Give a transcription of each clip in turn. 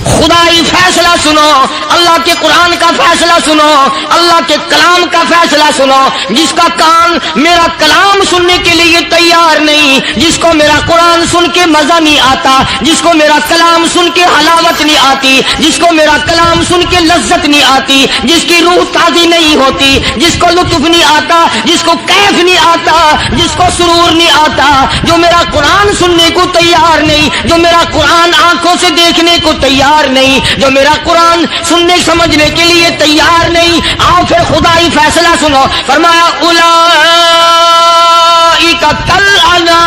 خدائی فیصلہ سنو، اللہ کے قرآن کا فیصلہ سنو، اللہ کے کلام کا فیصلہ سنو۔ جس کا کان میرا کلام سننے کے لیے تیار نہیں، جس کو میرا قرآن سن کے مزہ نہیں آتا، جس کو میرا کلام سن کے حلاوت نہیں آتی، جس کو میرا کلام سن کے لذت نہیں آتی، جس کی روح تازی نہیں ہوتی، جس کو لطف نہیں آتا، جس کو کیف نہیں آتا، جس کو سرور نہیں آتا، جو میرا قرآن سننے کو تیار نہیں، جو میرا قرآن آنکھوں سے دیکھنے کو تیار نہیں، جو میرا قرآن سننے سمجھنے کے لیے تیار نہیں، آؤ پھر خدائی فیصلہ سنو۔ فرمایا اولئک کالانعام۔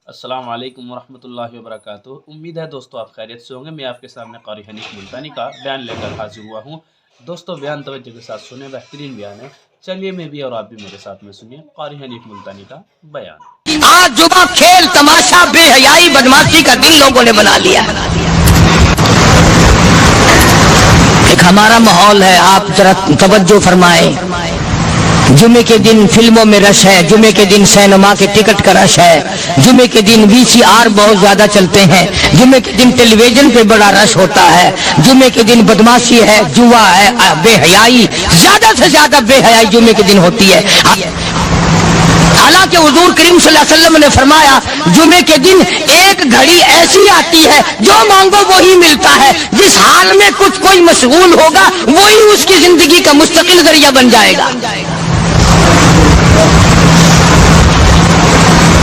السلام علیکم ورحمۃ اللہ وبرکاتہ۔ امید ہے دوستو آپ خیریت سے ہوں گے۔ میں آپ کے سامنے قاری حنیف ملتانی کا بیان لے کر حاضر ہوا ہوں۔ دوستو بیان توجہ کے ساتھ سنیں، بہترین بیان ہے، چلیے میں بھی اور آپ بھی میرے ساتھ میں سنیے قاری حنیف ملتانی کا بیان۔ آج جمعہ کھیل تماشا بے حیائی بدماشی کا دن لوگوں نے بنا لیا۔ ایک ہمارا ماحول ہے، آپ ذرا توجہ فرمائیں۔ جمعے کے دن فلموں میں رش ہے، جمعے کے دن سینما کے ٹکٹ کا رش ہے، جمعے کے دن VCR بہت زیادہ چلتے ہیں، جمعے کے دن ٹیلی ویژن پہ بڑا رش ہوتا ہے، جمعے کے دن بدماشی ہے، جوا ہے، بے حیائی، زیادہ سے زیادہ بے حیائی جمعے کے دن ہوتی ہے۔ حالانکہ حضور کریم صلی اللہ علیہ وسلم نے فرمایا جمعے کے دن ایک گھڑی ایسی آتی ہے جو مانگو وہی ملتا ہے، جس حال میں کچھ کوئی مشغول ہوگا وہی اس کی زندگی کا مستقل ذریعہ بن جائے گا۔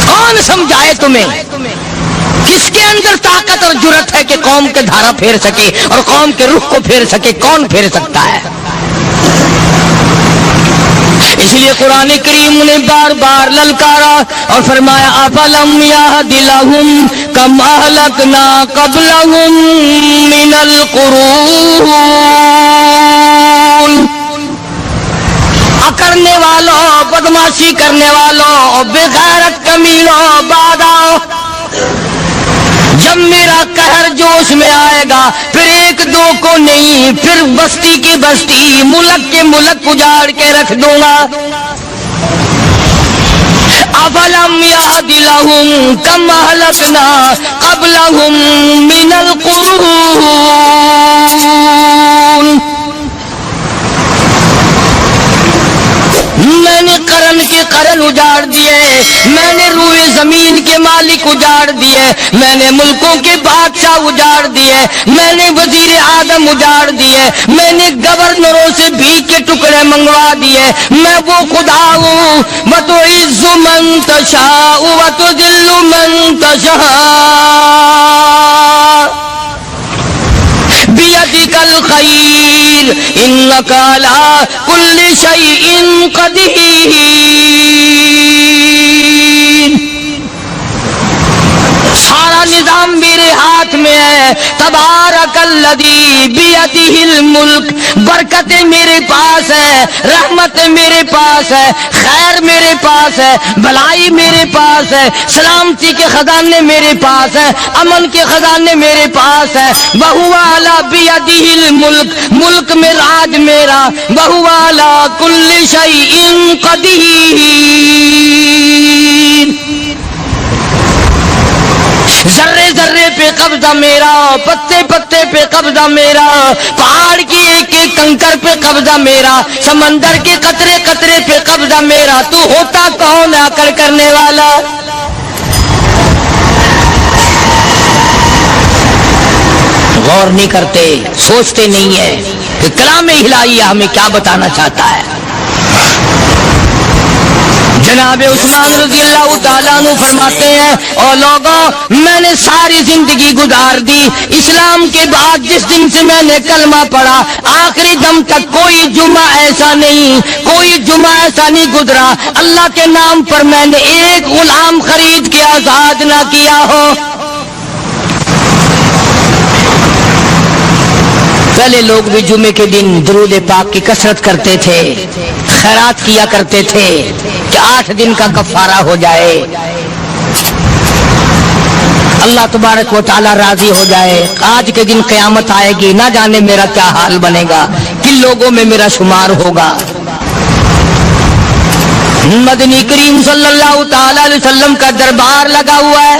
کون سمجھائے تمہیں کس کے اندر طاقت اور جرت ہے کہ قوم کے دھارا پھیر سکے اور قوم کے رخ کو پھیر سکے؟ کون پھیر سکتا ہے؟ اس لیے قرآن کریم نے بار بار للکارا اور فرمایا افلم یہد لہم کما اہلکنا قبلہم من القرون۔ کرنے والوں، بدماشی کرنے والوں، بے غیرت کمینوں، باداؤ، جب میرا قہر جوش میں آئے گا پھر ایک دو کو نہیں، پھر بستی کی بستی، ملک کے ملک اجاڑ کے رکھ دوں گا۔ افلم یہد لہم کما اہلکنا قبلہم من القرون۔ میں نے قرن کے قرن اجاڑ دیے، میں نے روئے زمین کے مالک اجاڑ دیے، میں نے ملکوں کے بادشاہ اجاڑ دیے، میں نے وزیر اعظم اجاڑ دیے، میں نے گورنروں سے بھیک کے ٹکڑے منگوا دیے۔ میں وہ خدا ہوں وتعز من تشاء وتذل من تشاء بیدک الخیر انک علی کل شیء قدیر۔ سارا نظام میرے ہاتھ میں ہے۔ تبارک الذی بیدہ الملک، برکتیں میرے پاس ہے، رحمت میرے پاس ہے، خیر میرے پاس ہے، بھلائی میرے پاس ہے، سلامتی کے خزانے میرے پاس ہے، امن کے خزانے میرے پاس ہے۔ وہو علی بیدہ الملک، ملک میں راج میرا، وہو علی کل شیء قدیر۔ ذرے ذرے پہ قبضہ میرا، پتے پتے پہ قبضہ میرا، پہاڑ کی ایک ایک کنکر پہ قبضہ میرا، سمندر کے قطرے قطرے پہ قبضہ میرا۔ تو ہوتا کون آ کر کرنے والا؟ غور نہیں کرتے، سوچتے نہیں ہے کہ کلام الہیہ ہمیں کیا بتانا چاہتا ہے۔ جناب عثمان رضی اللہ تعالیٰ عنہ فرماتے ہیں اور لوگوں میں نے ساری زندگی گزار دی، اسلام کے بعد جس دن سے میں نے کلمہ پڑھا آخری دم تک کوئی جمعہ ایسا نہیں، کوئی جمعہ ایسا نہیں گزرا اللہ کے نام پر میں نے ایک غلام خرید کے آزاد نہ کیا ہو۔ پہلے لوگ بھی جمعے کے دن درود پاک کی کثرت کرتے تھے، خیرات کیا کرتے تھے کہ 8 دن کا کفارہ ہو جائے، اللہ تبارک و تعالی راضی ہو جائے۔ آج کے دن قیامت آئے گی، نہ جانے میرا کیا حال بنے گا، کن لوگوں میں میرا شمار ہوگا۔ مدنی کریم صلی اللہ تعالی علیہ وسلم کا دربار لگا ہوا ہے،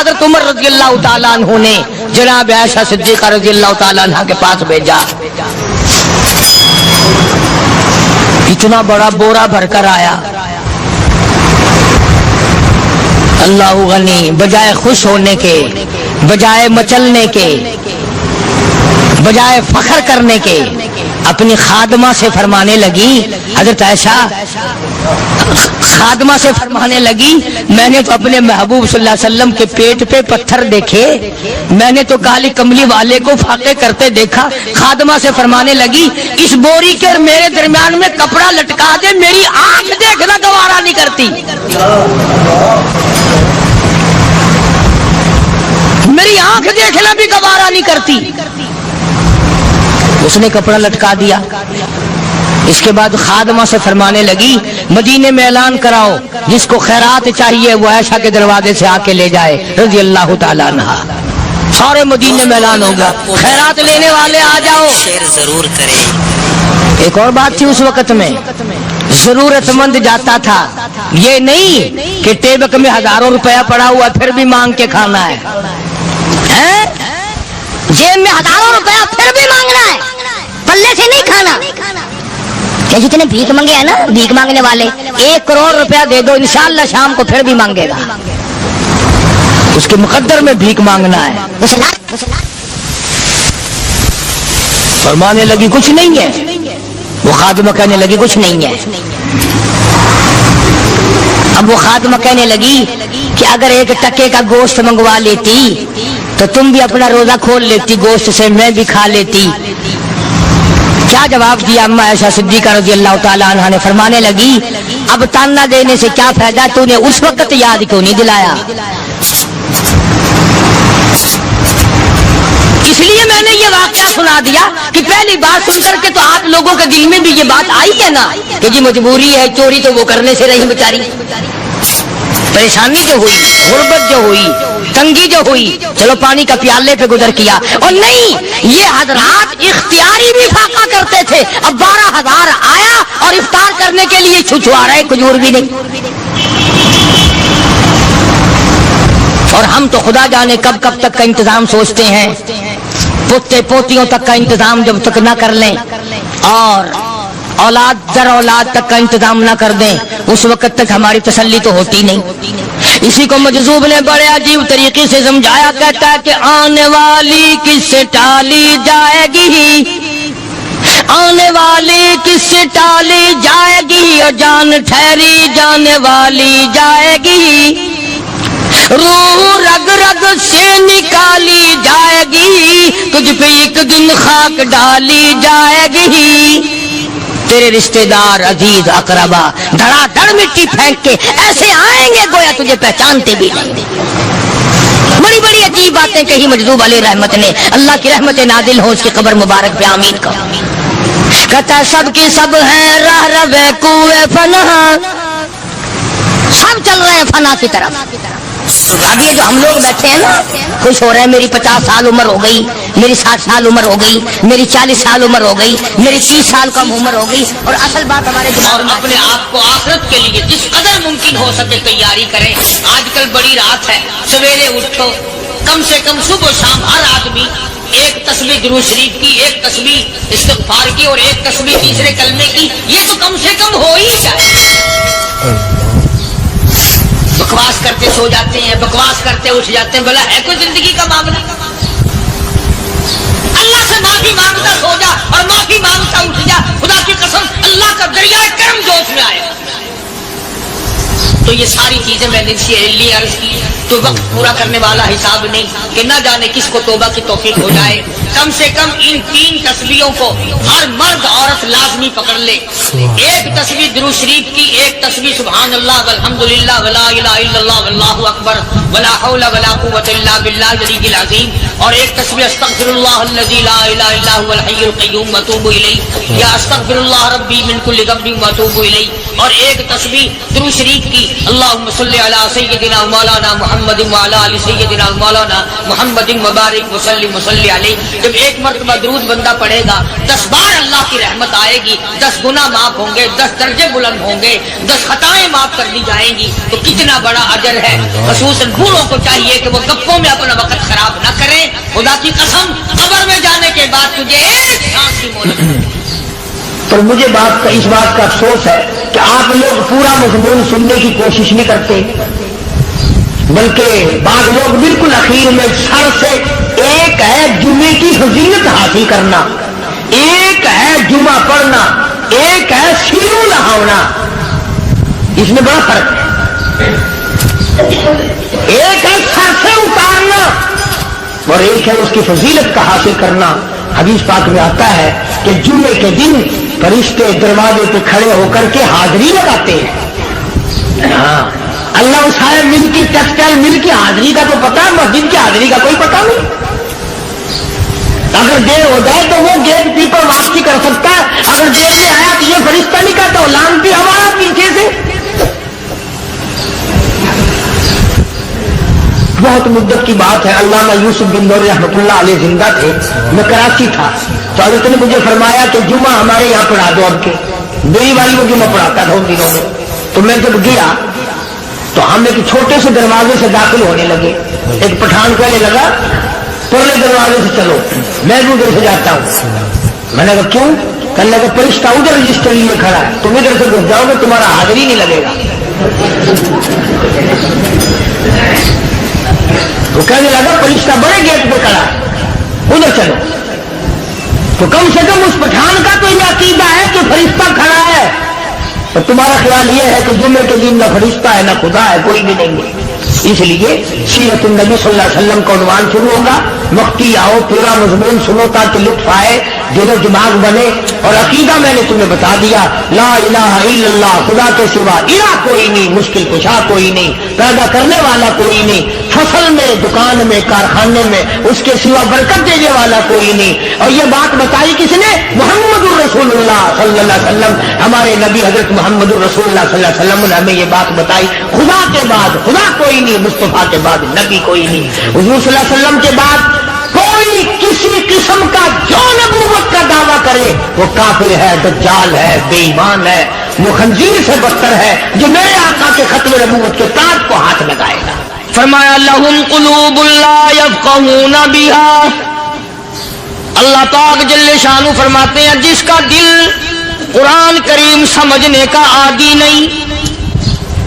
حضرت عمر رضی اللہ تعالیٰ عنہ نے جناب عائشہ صدیقہ رضی اللہ تعالیٰ عنہ کے پاس بھیجا. اتنا بڑا بورا بھر کر آیا. اللہ غنی، بجائے خوش ہونے کے، بجائے مچلنے کے، بجائے فخر کرنے کے، اپنی خادمہ سے فرمانے لگی، حضرت عائشہ خادمہ سے فرمانے لگی، میں نے تو اپنے محبوب صلی اللہ علیہ وسلم کے پیٹ پہ پتھر دیکھے، میں نے تو کالی کملی والے کو فاقے کرتے دیکھا. خادمہ سے فرمانے لگی، اس بوری کے میرے درمیان میں کپڑا لٹکا دے، میری آنکھ دیکھنا گوارا نہیں کرتی، میری آنکھ دیکھنا بھی گوارا نہیں کرتی. اس نے کپڑا لٹکا دیا. اس کے بعد خادمہ سے فرمانے لگی، مدینے میں اعلان کراؤ، جس کو خیرات چاہیے وہ عائشہ کے دروازے سے آ کے لے جائے رضی اللہ تعالیٰ عنہ. سارے مدینے میں اعلان ہوگا، خیرات لینے والے آ جاؤ. شیئر ضرور کریں. ایک اور بات تھی اس وقت میں، ضرورت مند جاتا تھا، یہ نہیں کہ ٹیبک میں ہزاروں روپیہ پڑا ہوا پھر بھی مانگ کے کھانا ہے، جیب میں ہزاروں روپیہ پھر بھی مانگنا ہے، پلے سے نہیں کھانا. کہ جتنے بھیک مانگے ہیں نا بھیک مانگنے والے، 1 کروڑ روپیہ دے دو انشاءاللہ شام کو پھر بھی مانگے گا. اس کے مقدر میں بھیک مانگنا ہے. فرمانے لگی کچھ نہیں ہے. وہ خادمہ کہنے لگی کچھ نہیں ہے. اب وہ خادمہ کہنے لگی کہ اگر 1 ٹکے کا گوشت منگوا لیتی تو تم بھی اپنا روزہ کھول لیتی، گوشت سے میں بھی کھا لیتی. کیا جواب دیا اما عائشہ صدیقہ رضی اللہ تعالیٰ عنہ نے؟ فرمانے لگی، اب تانا دینے سے کیا فائدہ، تو نے اس وقت یاد کیوں نہیں دلایا؟ اس لیے میں نے یہ واقعہ سنا دیا کہ پہلی بات سن کر کے تو آپ لوگوں کے دل میں بھی یہ بات آئی ہے نا کہ جی مجبوری ہے، چوری تو وہ کرنے سے رہی بیچاری، پریشانی جو ہوئی، غربت جو ہوئی، تنگی جو ہوئی، چلو پانی کا پیالے پہ گزر کیا. اور نہیں، یہ حضرات اختیاری بھی فاقہ کرتے تھے. اب 12,000 آیا اور افطار کرنے کے لیے چھچوا رہے، کھجور بھی نہیں. اور ہم تو خدا جانے کب کب تک کا انتظام سوچتے ہیں، پوتے پوتیوں تک کا انتظام جب تک نہ کر لیں اور اولاد در اولاد تک کا انتظام نہ کر دیں، اس وقت تک ہماری تسلی تو ہوتی نہیں. اسی کو مجذوب نے بڑے عجیب طریقے سے سمجھایا، کہتا ہے کہ آنے والی کس سے ٹالی جائے گی، آنے والی کس سے ٹالی جائے گی، اور جان ٹھہری جانے والی جائے گی، روح رگ رگ سے نکالی جائے گی، تجھ پہ ایک دن خاک ڈالی جائے گی. تیرے رشتہ دار عزیز اقربا دھڑا دھڑ مٹی پھینک کے ایسے آئیں گے گویا تجھے پہچانتے بھی نہیں. بڑی بڑی عجیب باتیں کہی مجذوب علیہ رحمت نے. اللہ کی رحمت نازل ہو اس کی قبر مبارک پہ، آمین کا. کہتا ہے سب کی سب ہیں راہ روے کوئے فنا، سب چل رہے ہیں فنا کی طرف. اب یہ جو ہم لوگ بیٹھے ہیں نا خوش ہو رہے ہیں، میری 50 سال عمر ہو گئی، میری 60 سال عمر ہو گئی، میری 40 سال عمر ہو گئی، میری 30 سال کم عمر ہو گئی. اور اصل بات ہمارے دماغ میں اپنے آپ کو آخرت کے لیے جس قدر ممکن ہو سکے تیاری کریں. آج کل بڑی رات ہے، سویرے اٹھو، کم سے کم صبح و شام ہر آدمی 1 تسبیح درود شریف کی، 1 تسبیح استغفار کی اور 1 تسبیح تیسرے کلمے کی، یہ تو کم سے کم ہو ہی جائے. بکواس کرتے سو جاتے ہیں، بکواس کرتے اٹھ جاتے ہیں، بھلا ہے کوئی زندگی کا معاملہ؟ اللہ سے معافی مانگتا سو جا اور معافی مانگتا اٹھ جا، خدا کی قسم اللہ کا دریائے کرم جوش میں آئے. تو یہ ساری چیزیں میں نے لیے عرض کی تو وقت پورا کرنے والا حساب نہیں کہ نہ جانے کس کو توبہ کی توفیق ہو جائے. کم سے کم ان 3 تسبیحوں کو ہر مرد عورت لازمی پکڑ لے. 1 تسبیح درود شریف کی، 1 تسبیح سبحان اللہ والحمدللہ ولا الہ الا اللہ واللہ اکبر ولا حول ولا قوۃ الا باللہ العلی العظیم، اور 1 تسبیح استغفر اللہ الذی لا الہ الا هو الحی القیوم واتوب الیہ یا استغفر اللہ ربی من کل ذنب واتوب الیہ، اور 1 تسبیح درود شریف کی اللہم صلی علی سیدنا مولانا محمد وعلی آل سیدنا مولانا محمد وبارک وسلم وصلی علیہ. جب ایک مرتبہ درود بندہ پڑھے گا 10 بار اللہ کی رحمت آئے گی، 10 گناہ معاف ہوں گے، 10 درجے بلند ہوں گے، 10 خطائیں معاف کر دی جائیں گی، تو کتنا بڑا اجر ہے۔ خصوصاً بوڑھوں کو چاہیے کہ وہ گپوں میں اپنا وقت خراب نہ کریں۔ خدا کی قسم قبر میں جانے کے بعد تجھے ایک سانس کی مہلت ملے گی۔ پر مجھے اس بات کا افسوس ہے کہ آپ لوگ پورا مضمون سننے کی کوشش نہیں کرتے، بلکہ بعض لوگ بالکل اخیر میں سر سے، ایک ہے جمعے کی فضیلت حاصل کرنا، ایک ہے جمعہ پڑھنا، ایک ہے سینوں نہانا، اس میں بڑا فرق ہے۔ ایک ہے سر سے اتارنا اور ایک ہے اس کی فضیلت کا حاصل کرنا۔ حدیث پاک میں آتا ہے کہ جمعے کے دن فرشتے دروازے پہ کھڑے ہو کر کے حاضری لگاتے ہیں۔ ہاں، اللہ صاحب مل کی ٹیکسٹائل مل کی حاضری کا تو پتا ہے، مسجد کی حاضری کا کوئی پتا نہیں۔ اگر دیر ہو جائے تو وہ گیٹ کیپر واپسی کر سکتا ہے، اگر دیر سے آیا تو یہ فرشتہ نہیں کہتا، لانتی ہمارا پیچھے سے۔ بہت مدت کی بات ہے، علامہ یوسف بن نوری رحمۃ اللہ علیہ زندہ تھے، میں کراچی تھا، تو حضرت نے مجھے فرمایا کہ جمعہ ہمارے یہاں پڑھا دو اب کے۔ میری والی وہ جمعہ پڑھاتا تھا ان دنوں میں، تو میں جب گیا تو ہم ایک چھوٹے سے دروازے سے داخل ہونے لگے۔ ایک پٹھان کہنے لگا پرلے دروازے سے چلو، میں بھی ادھر سے جاتا ہوں۔ میں نے کہا کیوں؟ کہنے لگا فرشتہ ادھر رجسٹر میں کھڑا ہے، تم ادھر سے گھس جاؤ گے تمہارا حاضری نہیں لگے گا۔ وہ کہنے لگا فرشتہ بڑے گیٹ پہ کھڑا ہے، ادھر چلو۔ تو کم سے کم اس پٹھان کا تو یہ عقیدہ ہے کہ فرشتہ کھڑا ہے، اور تمہارا خیال یہ ہے کہ جمعے کے دن نہ فرشتہ ہے نہ خدا ہے، کوئی بھی نہیں ہے۔ اس لیے سیرت النبی صلی اللہ علیہ وسلم کا عنوان شروع ہوگا، مفتی آؤ پورا مضمون سنو تاکہ لطف آئے، دل و دماغ بنے۔ اور عقیدہ میں نے تمہیں بتا دیا، لا الہ الا اللہ، خدا کے سوا الہ کوئی نہیں، مشکل کشا کوئی نہیں، پیدا کرنے والا کوئی نہیں، فصل میں، دکان میں، کارخانے میں اس کے سوا برکت دینے والا کوئی نہیں۔ اور یہ بات بتائی کس نے؟ محمد الرسول اللہ صلی اللہ علیہ وسلم، ہمارے نبی حضرت محمد الرسول اللہ صلی اللہ علیہ وسلم نے ہمیں یہ بات بتائی، خدا کے بعد خدا کوئی نہیں، مصطفیٰ کے بعد نبی کوئی نہیں۔ حضور صلی اللہ علیہ وسلم کے بعد کوئی کسی قسم کا جو نبوت کا دعویٰ کرے وہ کافر ہے، دجال ہے، بے ایمان ہے، وہ خنزیر سے بدتر ہے جو میرے آقا کے ختم نبوت کے تاج کو ہاتھ لگائے گا۔ فرمایا لہم قلوب لا یفقہون بہا، اللہ پاک جل شانہ فرماتے ہیں جس کا دل قرآن کریم سمجھنے کا عادی نہیں،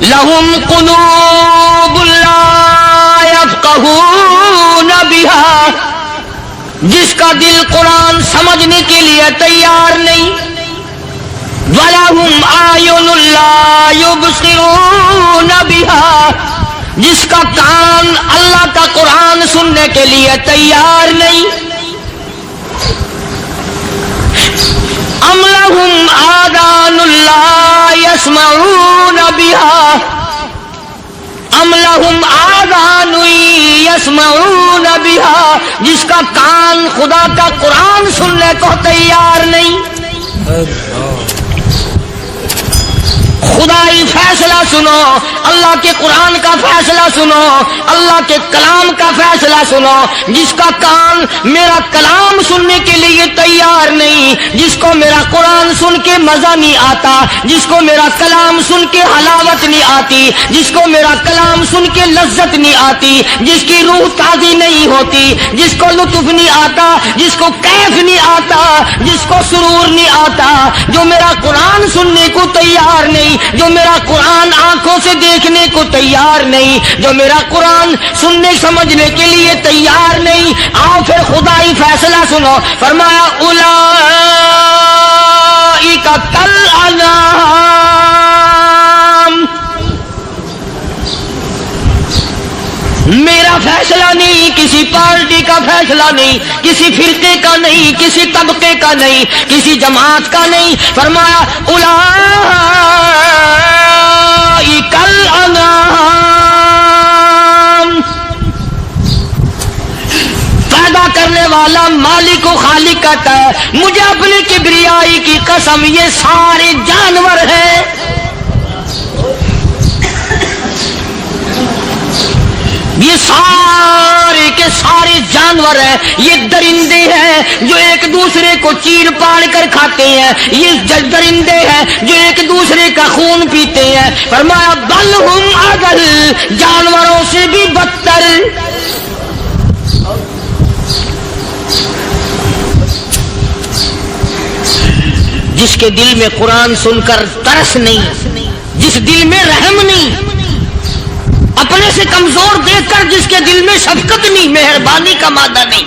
لہم قلوب لا یفقہون بہا، جس کا دل قرآن سمجھنے کے لیے تیار نہیں، وَلَهُمْ أَعْيُنٌ لَا يُبْصِرُونَ بِهَا، جس کا کان اللہ کا قرآن سننے کے لیے تیار نہیں، أَمْ لَهُمْ آذَانٌ لَا يَسْمَعُونَ بِهَا، أَمْ لَهُمْ آذَانٌ يَسْمَعُونَ بِهَا، جس کا کان خدا کا قرآن سننے کو تیار نہیں۔ خدائی فیصلہ سنو، اللہ کے قرآن کا فیصلہ سنو، اللہ کے کلام کا فیصلہ سنو، جس کا کان میرا کلام سننے کے لیے تیار نہیں، جس کو میرا قرآن سن کے مزہ نہیں آتا، جس کو میرا کلام سن کے حلاوت نہیں آتی، جس کو میرا کلام سن کے لذت نہیں آتی، جس کی روح تازی نہیں ہوتی، جس کو لطف نہیں آتا، جس کو کیف نہیں آتا، جس کو سرور نہیں آتا، جو میرا قرآن سننے کو تیار نہیں، جو میرا قرآن آنکھوں سے دیکھنے کو تیار نہیں، جو میرا قرآن سننے سمجھنے کے لیے تیار نہیں، آؤ پھر خدائی فیصلہ سنو۔ فرمایا اولئک کالانعام، میرا فیصلہ نہیں، کسی پارٹی کا فیصلہ نہیں، کسی فرقے کا نہیں، کسی طبقے کا نہیں، کسی جماعت کا نہیں، فرمایا اولئک الانعام، پیدا کرنے والا مالک و خالق کہتا ہے مجھے اپنی کبریائی کی قسم یہ سارے جانور ہیں، یہ سارے کے سارے جانور ہیں، یہ درندے ہیں جو ایک دوسرے کو چیر پاڑ کر کھاتے ہیں، یہ درندے ہیں جو ایک دوسرے کا خون پیتے ہیں۔ فرمایا بل ہم اضل، جانوروں سے بھی بدتر۔ جس کے دل میں قرآن سن کر ترس نہیں، جس دل میں رحم نہیں، اپنے سے کمزور دیکھ کر جس کے دل میں شفقت نہیں، مہربانی کا مادہ نہیں،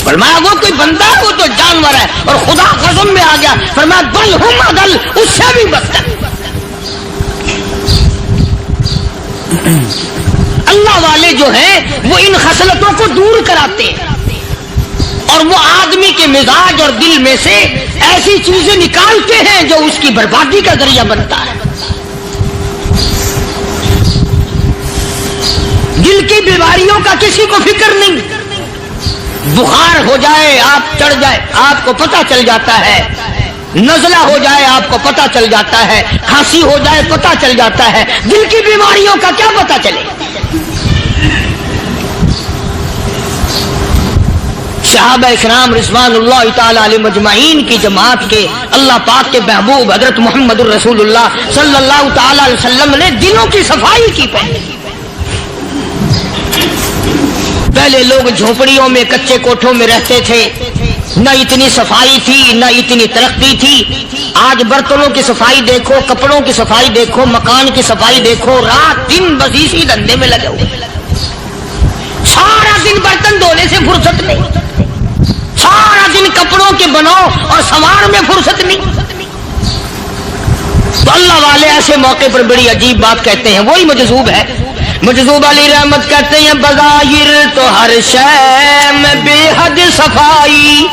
فرمایا وہ کوئی بندہ ہے، وہ تو جانور ہے۔ اور خدا قسم میں آ گیا، فرمایا بل ہم اضل، اس سے بھی بدتر۔ اللہ والے جو ہیں وہ ان خصلتوں کو دور کراتے ہیں، اور وہ آدمی کے مزاج اور دل میں سے ایسی چیزیں نکالتے ہیں جو اس کی بربادی کا ذریعہ بنتا ہے۔ دل کی بیماریوں کا کسی کو فکر نہیں، بخار ہو جائے آپ چڑھ جائے آپ کو پتہ چل جاتا ہے، نزلہ ہو جائے آپ کو پتہ چل جاتا ہے، کھانسی ہو جائے پتہ چل جاتا ہے، دل کی بیماریوں کا کیا پتہ چلے؟ صحابہ اکرام رضوان اللہ تعالی علیہ مجمعین کی جماعت کے اللہ پاک کے محبوب حضرت محمد الرسول اللہ صلی اللہ تعالی علیہ وسلم نے دلوں کی صفائی کی۔ پہلے لوگ جھونپڑیوں میں کچے کوٹھوں میں رہتے تھے، نہ اتنی صفائی تھی نہ اتنی ترقی تھی۔ آج برتنوں کی صفائی دیکھو، کپڑوں کی صفائی دیکھو، مکان کی صفائی دیکھو، رات دن بس اسی دھندے میں لگے ہوئے، سارا دن برتن دھونے سے فرصت نہیں، سارا دن کپڑوں کے بناؤ اور سوار میں فرصت نہیں۔ تو اللہ والے ایسے موقع پر بڑی عجیب بات کہتے ہیں، وہی مجذوب ہے، مجذوب علی رحمت کہتے ہیں بظاہر تو ہر شے میں بے حد صفائی،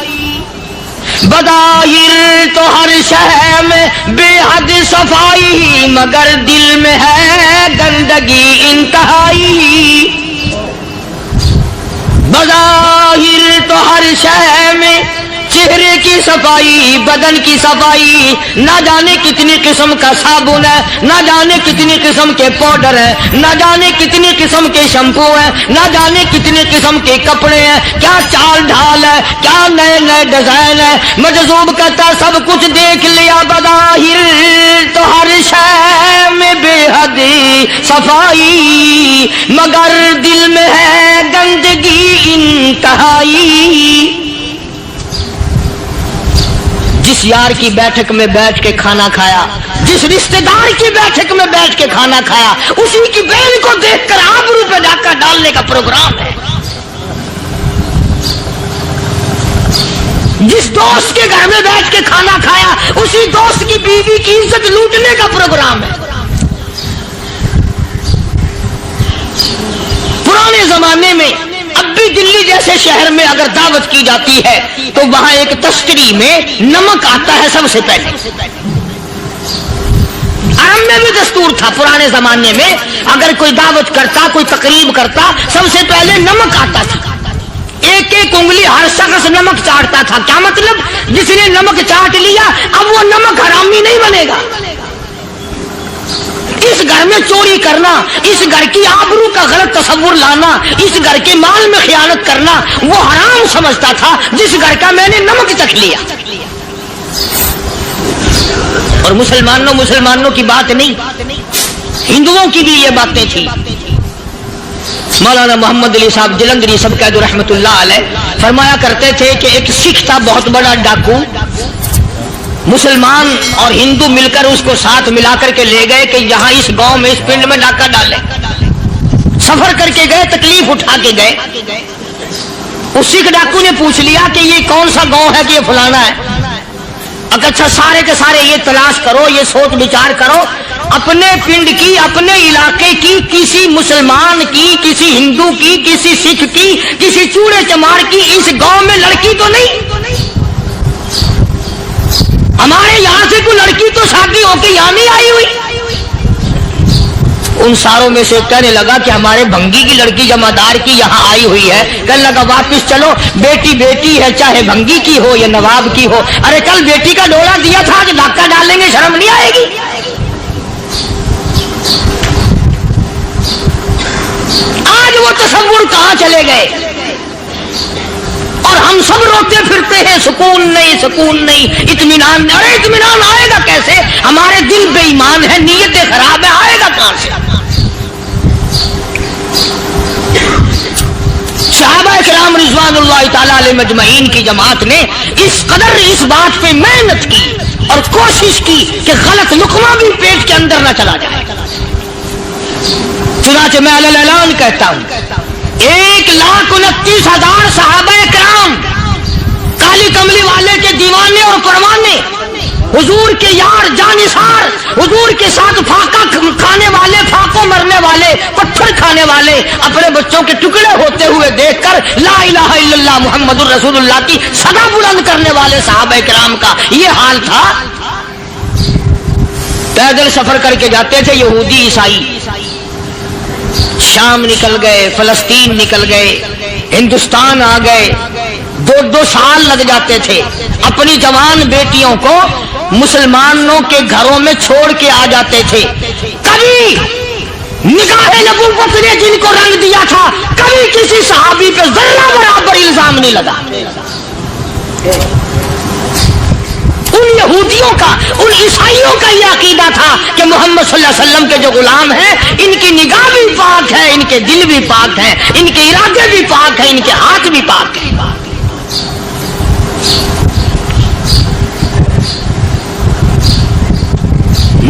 بظاہر تو ہر شے میں بے حد صفائی، مگر دل میں ہے گندگی انتہائی۔ بظاہر تو ہر شے میں چہرے کی صفائی، بدن کی صفائی، نہ جانے کتنی قسم کا صابن ہے، نہ جانے کتنی قسم کے پاؤڈر ہے، نہ جانے کتنی قسم کے شیمپو ہے، نہ جانے کتنی قسم کے کپڑے ہیں، کیا چال ڈھال ہے، کیا نئے نئے ڈیزائن ہے۔ مجذوب کہتا سب کچھ دیکھ لیا، بظاہر تو ہر شے میں بے حد صفائی، مگر دل میں ہے گندگی انتہائی۔ جس یار کی بیٹھک میں بیٹھ کے کھانا کھایا، جس رشتہ دار کی بیٹھک میں بیٹھ کے کھانا کھایا، اسی کی بہن کو دیکھ کر آبرو پہ ڈاکہ ڈالنے کا پروگرام ہے۔ جس دوست کے گھر میں بیٹھ کے کھانا کھایا، اسی دوست کی بیوی کی عزت لوٹنے کا پروگرام ہے۔ پرانے زمانے میں اب بھی دلی جیسے شہر میں اگر دعوت کی جاتی ہے تو وہاں ایک تشکری میں نمک آتا ہے سب سے پہلے۔ عرب میں بھی دستور تھا پرانے زمانے میں، اگر کوئی دعوت کرتا، کوئی تقریب کرتا، سب سے پہلے نمک آتا تھا۔ ایک ایک انگلی ہر شخص نمک چاٹتا تھا۔ کیا مطلب؟ جس نے نمک چاٹ لیا اب وہ نمک حرامی نہیں بنے گا۔ اس گھر میں چوری کرنا، اس گھر کی آبرو کا غلط تصور لانا، اس گھر کے مال میں خیانت کرنا وہ حرام سمجھتا تھا جس گھر کا میں نے نمک چکھ لیا۔ اور مسلمانوں کی بات نہیں، ہندوؤں کی بھی یہ باتیں تھی۔ مولانا محمد علی صاحب جلندری سب قید رحمت اللہ علیہ فرمایا کرتے تھے کہ ایک سکھ تھا بہت بڑا ڈاکو، مسلمان اور ہندو مل کر اس کو ساتھ ملا کر کے لے گئے کہ یہاں اس گاؤں میں اس پنڈ میں ڈاکہ ڈالے۔ سفر کر کے گئے، تکلیف اٹھا کے گئے۔ اس سکھ ڈاکو نے پوچھ لیا کہ یہ کون سا گاؤں ہے کہ یہ فلانا ہے۔ اچھا سارے کے سارے یہ تلاش کرو، یہ سوچ بچار کرو، اپنے پنڈ کی، اپنے علاقے کی، کسی مسلمان کی، کسی ہندو کی، کسی سکھ کی، کسی چوڑے چمار کی اس گاؤں میں لڑکی تو نہیں؟ ہمارے یہاں سے کوئی لڑکی تو شادی ہو کے یہاں نہیں آئی ہوئی؟ ان ساروں میں سے کہنے لگا کہ ہمارے بھنگی کی لڑکی جمعدار کی یہاں آئی ہوئی ہے۔ کہنے لگا واپس چلو، بیٹی بیٹی ہے چاہے بھنگی کی ہو یا نواب کی ہو۔ ارے کل بیٹی کا ڈولا دیا تھا کہ ڈاکہ ڈالیں گے، شرم نہیں آئے گی؟ آج وہ تصور کہاں چلے گئے؟ اور ہم سب روتے پھرتے ہیں سکون نہیں، سکون نہیں، اطمینان نہیں۔ ارے اطمینان آئے گا کیسے؟ ہمارے دل بے ایمان ہے، نیتیں خراب ہے، آئے گا کہاں سے؟ صحابہ کرام رضوان اللہ تعالی علیہ مجمعین کی جماعت نے اس قدر اس بات پہ محنت کی اور کوشش کی کہ غلط لقمہ بھی پیٹ کے اندر نہ چلا جائے۔ چنانچہ میں علی الاعلان کہتا ہوں 1,29,000 صحابہ کرام کالی کملی والے کے دیوانے اور پروانے، حضور کے یار جانثار، حضور کے ساتھ فاقہ کھانے والے، فاقوں مرنے والے، پتھر کھانے والے، اپنے بچوں کے ٹکڑے ہوتے ہوئے دیکھ کر لا الہ الا اللہ محمد الرسول اللہ کی صدا بلند کرنے والے صحابہ کرام کا یہ حال تھا۔ پیدل سفر کر کے جاتے تھے یہودی عیسائی، شام نکل گئے، فلسطین نکل گئے، ہندوستان آ گئے، 2 سال لگ جاتے تھے، اپنی جوان بیٹیوں کو مسلمانوں کے گھروں میں چھوڑ کے آ جاتے تھے۔ کبھی نگاہ نبوت نے جن کو رنگ دیا تھا، کبھی کسی صحابی پہ ذرہ برابر الزام نہیں لگا۔ ان یہودیوں کا، ان عیسائیوں کا یہ عقیدہ تھا کہ محمد صلی اللہ علیہ وسلم کے جو غلام ہیں ان کی نگاہ بھی پاک ہے، ان کے دل بھی پاک ہیں، ان کے ارادے بھی پاک ہیں، ان کے ہاتھ بھی پاک ہیں۔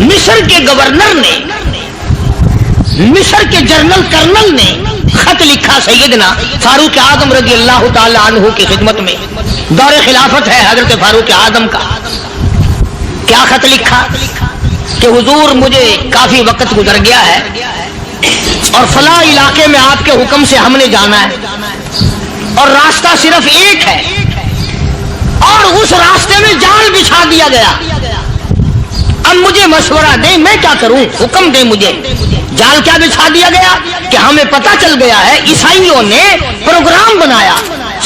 مصر کے گورنر نے، مصر کے جنرل کرنل نے خط لکھا سیدنا فاروق اعظم رضی اللہ تعالی عنہ کی خدمت میں، دور خلافت ہے حضرت فاروق اعظم کا۔ کیا خط لکھا کہ حضور مجھے کافی وقت گزر گیا ہے اور فلاں علاقے میں آپ کے حکم سے ہم نے جانا ہے اور راستہ صرف ایک ہے اور اس راستے میں جال بچھا دیا گیا۔ اب مجھے مشورہ دیں میں کیا کروں، حکم دیں مجھے۔ جال کیا بچھا دیا گیا کہ ہمیں پتہ چل گیا ہے عیسائیوں نے پروگرام بنایا،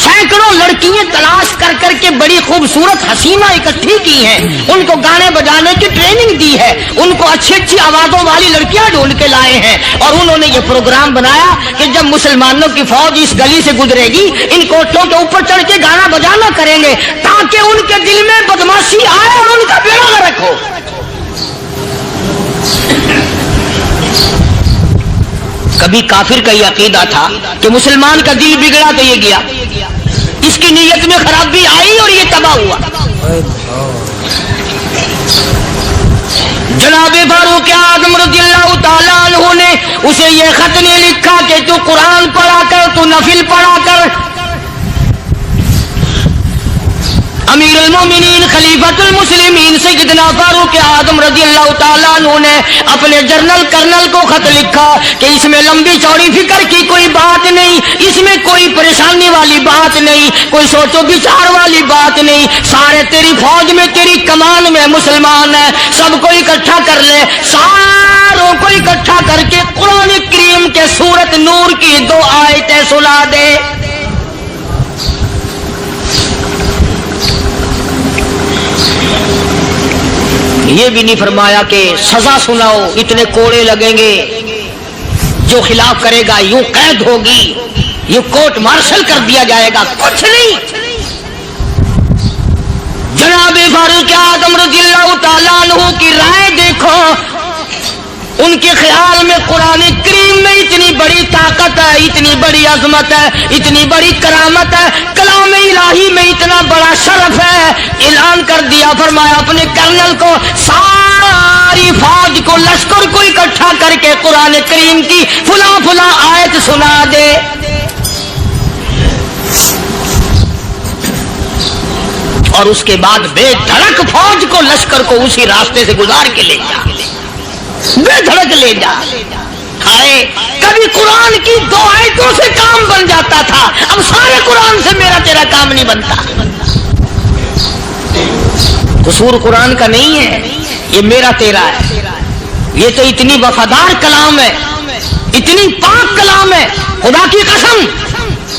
سینکڑوں لڑکیاں تلاش کر کر کے بڑی خوبصورت حسینہ اکٹھی کی ہیں، ان کو گانے بجانے کی ٹریننگ دی ہے، ان کو اچھی اچھی آوازوں والی لڑکیاں ڈھونڈ کے لائے ہیں اور انہوں نے یہ پروگرام بنایا کہ جب مسلمانوں کی فوج اس گلی سے گزرے گی ان کوٹھوں کے اوپر چڑھ کے گانا بجانا کریں گے تاکہ ان کے دل میں بدماشی آئے اور ان کا بیڑا غرق ہو۔ کبھی کافر کا یہ عقیدہ تھا کہ مسلمان کا دل بگڑا تو یہ گیا، اس کی نیت میں خرابی آئی اور یہ تباہ ہوا۔ جناب فاروق اعظم رضی اللہ تعالیٰ عنہ نے اسے یہ خط نہیں لکھا کہ تو قرآن پڑھا کر، تو نفل پڑھا کر۔ امیر المومنین خلیفۃ المسلمین سیدنا فاروق اعظم رضی اللہ تعالیٰ عنہ نے اپنے جنرل کرنل کو خط لکھا کہ اس میں لمبی چوڑی فکر کی کوئی بات نہیں، اس میں کوئی پریشانی والی بات نہیں، کوئی سوچ و بچار والی بات نہیں، سارے تیری فوج میں، تیری کمان میں مسلمان ہیں، سب کو اکٹھا کر لے، ساروں کو اکٹھا کر کے قرآن کریم کے سورت نور کی 2 آیتیں سنا دے۔ یہ بھی نہیں فرمایا کہ سزا سناؤ، اتنے کوڑے لگیں گے، جو خلاف کرے گا یوں قید ہوگی، یوں کورٹ مارشل کر دیا جائے گا، کچھ نہیں۔ جناب فاروق اعظم رضی اللہ تعالیٰ عنہ کی رائے دیکھو، ان کے خیال میں قرآن کریم میں اتنی بڑی طاقت ہے، اتنی بڑی عظمت ہے، اتنی بڑی کرامت ہے، کلام الہی میں اتنا بڑا شرف ہے۔ اعلان کر دیا، فرمایا اپنے کرنل کو ساری فوج کو، لشکر کو اکٹھا کر کے قرآن کریم کی فلاں فلاں آیت سنا دے۔ اور اس کے بعد بے دھڑک فوج کو، لشکر کو اسی راستے سے گزار کے لے جا، بے دھڑک لے جا۔ ہائے کبھی قرآن کی 2 آیتوں سے کام بن جاتا تھا، اب سارے قرآن سے میرا تیرا کام نہیں بنتا۔ قصور قرآن کا نہیں ہے، یہ میرا تیرا ہے۔ یہ تو اتنی وفادار کلام ہے، اتنی پاک کلام ہے، خدا کی قسم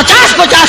50-50